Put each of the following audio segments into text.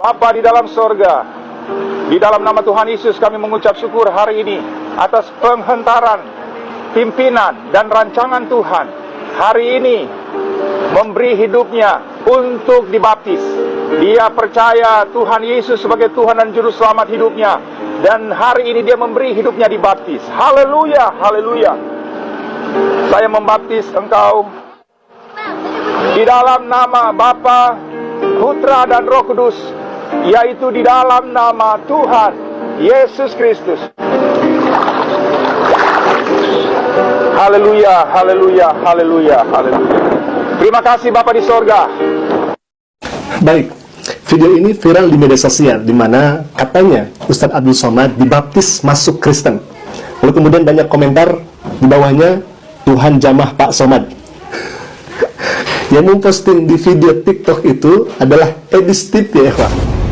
Bapa di dalam sorga, di dalam nama Tuhan Yesus kami mengucap syukur hari ini atas penghentaran, pimpinan dan rancangan Tuhan. Hari ini memberi hidupnya untuk dibaptis. Dia percaya Tuhan Yesus sebagai Tuhan dan Juru Selamat hidupnya, dan hari ini dia memberi hidupnya dibaptis. Haleluya, haleluya. Saya membaptis engkau di dalam nama Bapa, Putra dan Roh Kudus, yaitu di dalam nama Tuhan Yesus Kristus. Haleluya, haleluya, haleluya, haleluya. Terima kasih Bapa di sorga. Baik, video ini viral di media sosial, di mana katanya Ustadz Abdul Somad dibaptis masuk Kristen. Lalu kemudian banyak komentar di bawahnya, Tuhan jamah Pak Somad. Yang memposting di video TikTok itu adalah Edi Steve, ya Pak.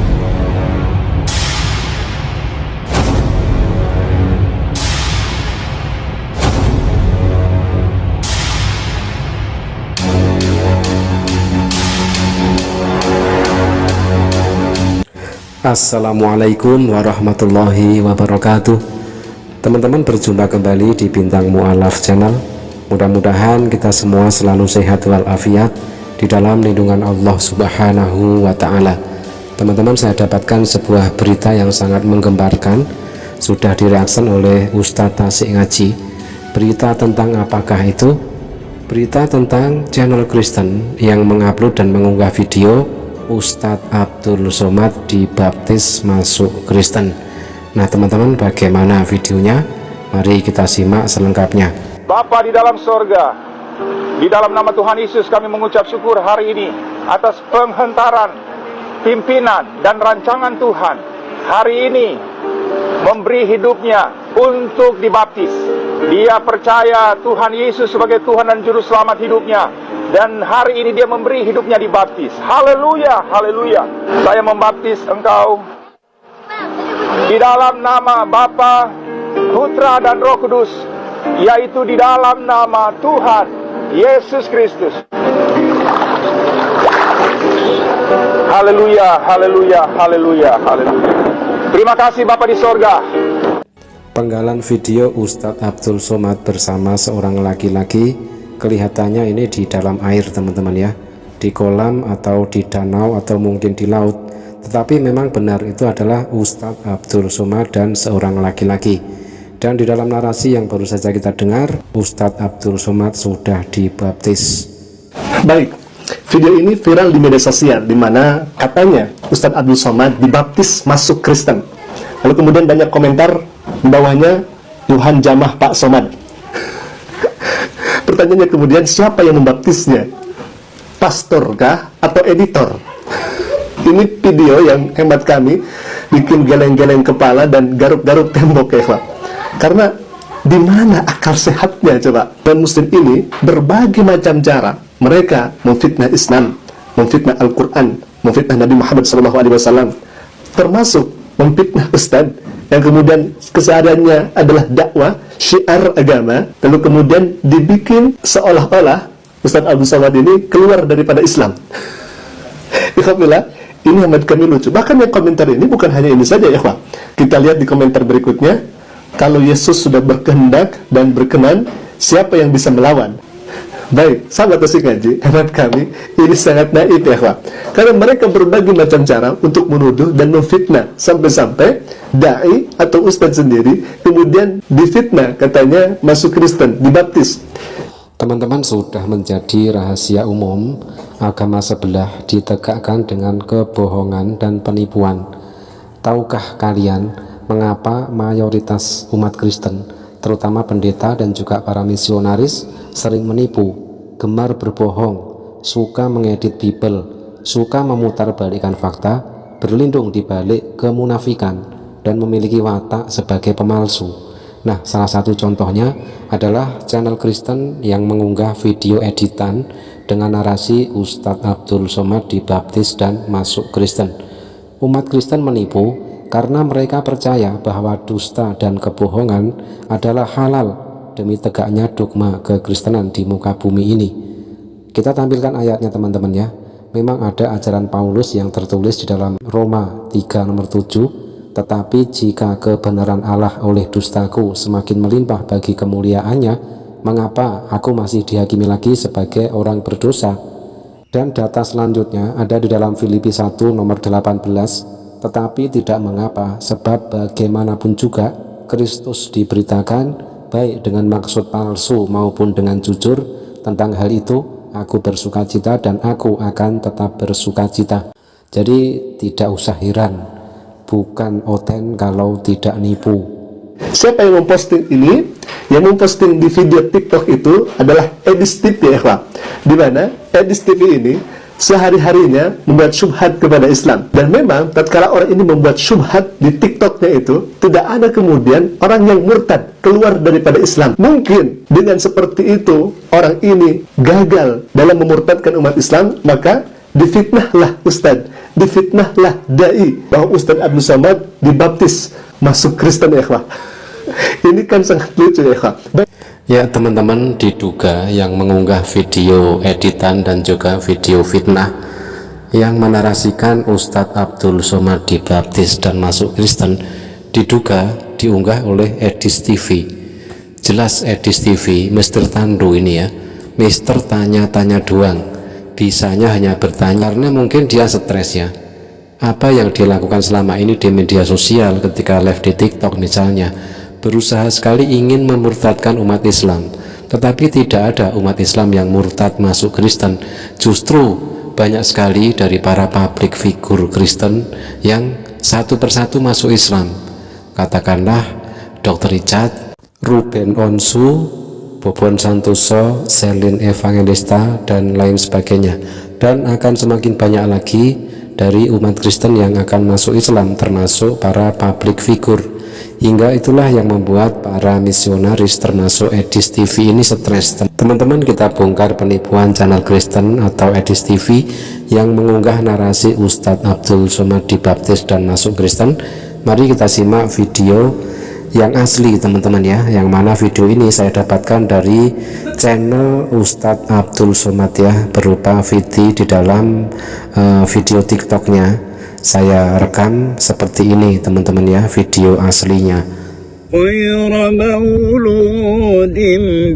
Assalamualaikum warahmatullahi wabarakatuh. Teman-teman, berjumpa kembali di Bintang Mu'alaf Channel. Mudah-mudahan kita semua selalu sehat walafiat di dalam lindungan Allah Subhanahu wa Ta'ala. Teman-teman, saya dapatkan sebuah berita yang sangat menggembarkan, sudah direaksi oleh Ustadz Tasik Ngaji. Berita tentang apakah itu? Berita tentang channel Kristen yang mengupload dan mengunggah video Ustadz Abdul Somad dibaptis masuk Kristen. Nah teman-teman, bagaimana videonya? Mari kita simak selengkapnya. Bapa di dalam sorga, di dalam nama Tuhan Yesus kami mengucap syukur hari ini atas penghentaran, pimpinan dan rancangan Tuhan. Hari ini memberi hidupnya untuk dibaptis. Dia percaya Tuhan Yesus sebagai Tuhan dan Juru Selamat hidupnya, dan hari ini dia memberi hidupnya dibaptis. Haleluya, haleluya. Saya membaptis engkau di dalam nama Bapa, Putra dan Roh Kudus, yaitu di dalam nama Tuhan Yesus Kristus. Haleluya, haleluya, haleluya, haleluya. Terima kasih Bapa di sorga. Penggalan video Ustadz Abdul Somad bersama seorang laki-laki, kelihatannya ini di dalam air teman-teman ya, di kolam atau di danau atau mungkin di laut. Tetapi memang benar itu adalah Ustadz Abdul Somad dan seorang laki-laki. Dan di dalam narasi yang baru saja kita dengar, Ustadz Abdul Somad sudah dibaptis. Baik, video ini viral di media sosial, di mana katanya Ustadz Abdul Somad dibaptis masuk Kristen. Lalu kemudian banyak komentar di bawahnya, Tuhan jamah Pak Somad. Pertanyaannya kemudian, siapa yang membaptisnya? Pastorkah atau editor? Ini video yang hemat kami bikin geleng-geleng kepala dan garuk-garuk tembok ya Pak. Karena di mana akal sehatnya coba? Dan muslim ini berbagai macam cara mereka memfitnah Islam, memfitnah Al-Quran, memfitnah Nabi Muhammad SAW, termasuk memfitnah Ustadz yang kemudian kesehariannya adalah dakwah, syiar agama, lalu kemudian dibikin seolah-olah Ustadz Abdul Somad ini keluar daripada Islam. Alhamdulillah, ini amat kami lucu. Bahkan yang komentar ini bukan hanya ini saja ya Pak. Kita lihat di komentar berikutnya, kalau Yesus sudah berkehendak dan berkenan, siapa yang bisa melawan? Baik, sahabat Tasik Ngaji, hemat kami, ini sangat naif ya Pak. Karena mereka berbagai macam cara untuk menuduh dan memfitnah, sampai-sampai da'i atau ustadz sendiri kemudian difitnah, katanya masuk Kristen, dibaptis. Teman-teman, sudah menjadi rahasia umum, agama sebelah ditegakkan dengan kebohongan dan penipuan. Tahukah kalian mengapa mayoritas umat Kristen, terutama pendeta dan juga para misionaris, sering menipu, gemar berbohong, suka mengedit Bible, suka memutarbalikkan fakta, berlindung di balik kemunafikan, dan memiliki watak sebagai pemalsu. Nah, salah satu contohnya adalah channel Kristen yang mengunggah video editan dengan narasi Ustadz Abdul Somad dibaptis dan masuk Kristen. Umat Kristen menipu karena mereka percaya bahwa dusta dan kebohongan adalah halal demi tegaknya dogma kekristenan di muka bumi ini. Kita tampilkan ayatnya teman-teman ya. memang ada ajaran Paulus yang tertulis di dalam Roma 3 nomor 7, tetapi jika kebenaran Allah oleh dustaku semakin melimpah bagi kemuliaannya, mengapa aku masih dihakimi lagi sebagai orang berdosa? Dan data selanjutnya ada di dalam Filipi 1 nomor 18, tetapi tidak mengapa, sebab bagaimanapun juga Kristus diberitakan baik dengan maksud palsu maupun dengan jujur. Tentang hal itu aku bersukacita dan aku akan tetap bersukacita. Jadi tidak usah heran, bukan oten kalau tidak nipu. Siapa yang memposting ini? Yang memposting di video TikTok itu adalah Edis TV, ya, di mana Edis TV ini sehari-harinya membuat syubhat kepada Islam. Dan memang tatkala orang ini membuat syubhat di TikToknya itu, tidak ada kemudian orang yang murtad keluar daripada Islam. Mungkin dengan seperti itu orang ini gagal dalam memurtadkan umat Islam, maka difitnahlah Ustadz, difitnahlah Dai bahwa Ustadz Abdul Somad dibaptis masuk Kristen, ya. Ini kan sangat lucu, ya. Ya teman-teman, diduga yang mengunggah video editan dan juga video fitnah yang menarasikan Ustadz Abdul Somad dibaptis dan masuk Kristen diduga diunggah oleh Edis TV. Jelas Edis TV, Mr. Tandu ini ya, Mr. tanya-tanya doang, bisanya hanya bertanya karena mungkin dia stres ya. Apa yang dia lakukan selama ini di media sosial ketika live di TikTok misalnya, berusaha sekali ingin memurtadkan umat Islam, tetapi tidak ada umat Islam yang murtad masuk Kristen. Justru banyak sekali dari para public figure Kristen yang satu persatu masuk Islam. Katakanlah Dr. Richard, Ruben Onsu, Bobon Santoso, Selin Evangelista, dan lain sebagainya. Dan akan semakin banyak lagi dari umat Kristen yang akan masuk Islam, termasuk para public figure. Hingga itulah yang membuat para misionaris termasuk Edis TV ini stres. Teman-teman, kita bongkar penipuan channel Kristen atau Edis TV yang mengunggah narasi Ustadz Abdul Somad dibaptis dan masuk Kristen. Mari kita simak video yang asli teman-teman ya, yang mana video ini saya dapatkan dari channel Ustadz Abdul Somad ya, berupa video di dalam video TikToknya. Saya rekam seperti ini teman-teman ya, video aslinya. Khayra mauludin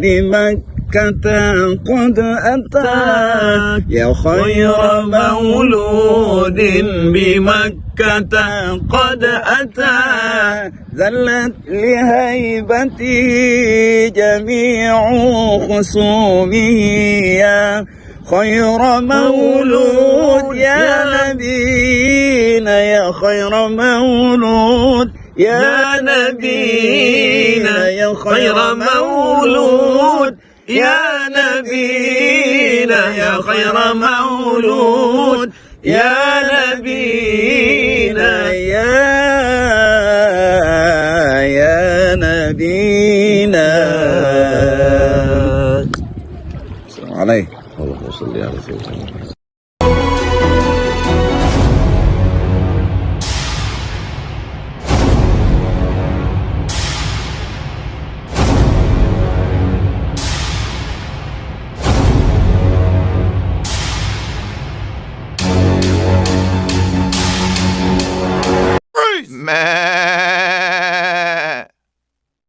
bimakkata qad ata, ya khayra mauludin bimakkata qad ata, zallat lihaibati jami'u khusumihi ya خير مولود يا نبينا، يا خير مولود يا نبينا، يا خير مولود يا نبينا، يا خير مولود يا نبينا، يا نبينا. السلام عليكم. اللهم صل على سيدنا محمد.